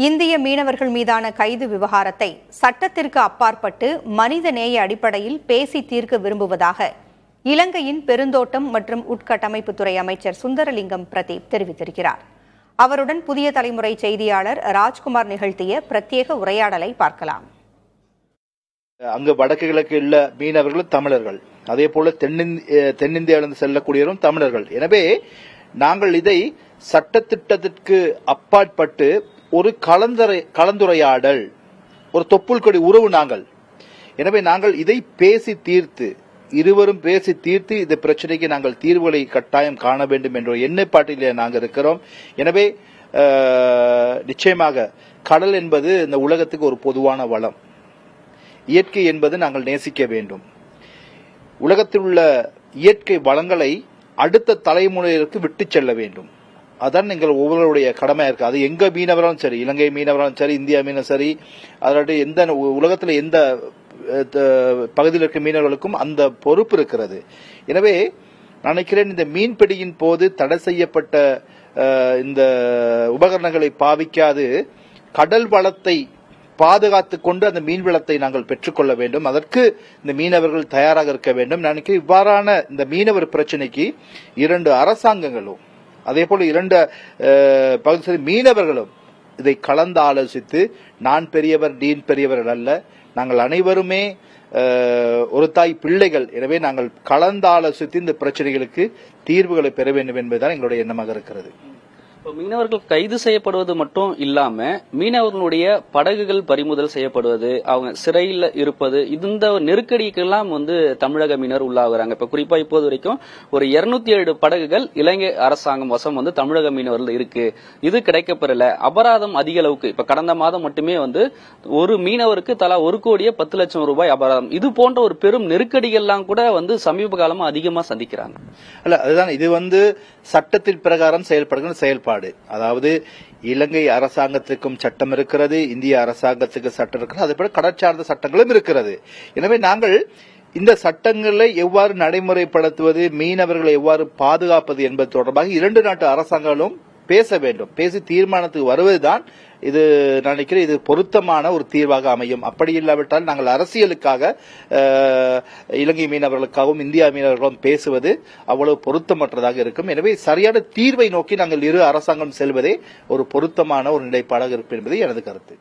இந்திய மீனவர்கள் மீதான கைது விவகாரத்தை சட்டத்திற்கு அப்பாற்பட்டு மனிதநேய அடிப்படையில் பேசி தீர்க்க விரும்புவதாக இலங்கையின் பெருந்தோட்டம் மற்றும் உட்கட்டமைப்புத்துறை அமைச்சர் சுந்தரலிங்கம் பிரதீப் தெரிவித்திருக்கிறார். அவருடன் புதிய தலைமுறை செய்தியாளர் ராஜ்குமார் நிகழ்த்திய பிரத்யேக உரையாடலை பார்க்கலாம். அங்கு வடக்கு கிழக்கு உள்ள மீனவர்கள் தமிழர்கள், அதே போல தென்னிந்தியாவிலிருந்து செல்லக்கூடியவரும் தமிழர்கள். எனவே நாங்கள் இதை சட்டத்திட்டத்திற்கு அப்பாற்பட்டு ஒரு கலந்துரையாடல், ஒரு தொப்புள் கொடி உறவு நாங்கள். எனவே நாங்கள் இதை பேசி தீர்த்து, இருவரும் பேசி தீர்த்து இந்த பிரச்சனைக்கு நாங்கள் தீர்வுகளை கட்டாயம் காண வேண்டும் என்ற எண்ணப்பாட்டிலே நாங்கள் இருக்கிறோம். எனவே நிச்சயமாக கடல் என்பது இந்த உலகத்துக்கு ஒரு பொதுவான வளம். இயற்கை என்பது நாங்கள் நேசிக்க வேண்டும். உலகத்தில் உள்ள இயற்கை வளங்களை அடுத்த தலைமுறையிற்கு விட்டு செல்ல வேண்டும். அதான் எங்கள் ஒவ்வொருடைய கடமையா இருக்கு. அது எங்க மீனவராலும் சரி, இலங்கை மீனவராலும் சரி, இந்தியா மீனவரும் சரி, அதோட எந்த உலகத்தில் எந்த பகுதியில் இருக்க மீனவர்களுக்கும் அந்த பொறுப்பு இருக்கிறது. எனவே நினைக்கிறேன், இந்த மீன்பிடியின் போது தடை செய்யப்பட்ட இந்த உபகரணங்களை பாவிக்காது கடல் வளத்தை பாதுகாத்துக் கொண்டு அந்த மீன் வளத்தை நாங்கள் பெற்றுக்கொள்ள வேண்டும். அதற்கு இந்த மீனவர்கள் தயாராக இருக்க வேண்டும். நினைக்கிறேன் இவ்வாறான இந்த மீனவர் பிரச்சனைக்கு இரண்டு அரசாங்கங்களும், அதே போல இரண்டு பகுதி மீனவர்களும் இதை கலந்து ஆலோசித்து, நான் பெரியவர் நீ பெரியவர்கள் அல்ல, நாங்கள் அனைவருமே ஒரு தாய் பிள்ளைகள். எனவே நாங்கள் கலந்து ஆலோசித்து இந்த பிரச்சனைகளுக்கு தீர்வுகளை பெற வேண்டும் என்பதுதான் எங்களுடைய எண்ணமாக இருக்கிறது. மீனவர்கள் கைது செய்யப்படுவது மட்டும் இல்லாம மீனவர்களுடைய படகுகள் பறிமுதல் செய்யப்படுவது, அவங்க சிறையில் இருப்பது, இந்த நெருக்கடிக்கெல்லாம் தமிழக மீனவர் உள்ளாகுறாங்க. இப்ப குறிப்பா இப்போது வரைக்கும் ஒரு 207 படகுகள் இலங்கை அரசாங்கம் வசம் தமிழக மீனவர்கள் இருக்கு. இது கிடைக்கப்பெறல. அபராதம் அதிக அளவுக்கு, இப்ப கடந்த மாதம் மட்டுமே ஒரு மீனவருக்கு தலா 1,10,00,000 ரூபாய் அபராதம். இது போன்ற ஒரு பெரும் நெருக்கடிகள்லாம் கூட சமீப காலமா அதிகமா சந்திக்கிறாங்க. அல்ல, அதுதான் இது சட்டத்தின் பிரகாரம் செயல்படுகிற செயல்பாடு. அதாவது இலங்கை அரசாங்கத்துக்கும் சட்டம் இருக்கிறது, இந்திய அரசாங்கத்துக்கு சட்டம் இருக்கிறது, அதே போல கடற்சார்ந்த சட்டங்களும் இருக்கிறது. எனவே நாங்கள் இந்த சட்டங்களை எவ்வாறு நடைமுறைப்படுத்துவது, மீனவர்களை எவ்வாறு பாதுகாப்பது என்பது தொடர்பாக இரண்டு நாட்டு அரசாங்கங்களும் பேச வேண்டும். பேசி தீர்மானத்துக்கு வருவதுதான் இது நினைக்கிறேன் இது பொருத்தமான ஒரு தீர்வாக அமையும். அப்படி இல்லாவிட்டால் நாங்கள் அரசியலுக்காக இலங்கை மீனவர்களுக்காகவும் இந்தியா மீனவர்களும் பேசுவது அவ்வளவு பொருத்தமற்றதாக இருக்கும். எனவே சரியான தீர்வை நோக்கி நாங்கள் இரு அரசாங்கம் செல்வதே ஒரு பொருத்தமான ஒரு நிலைப்பாடாக இருக்கும் என்பது எனது கருத்து.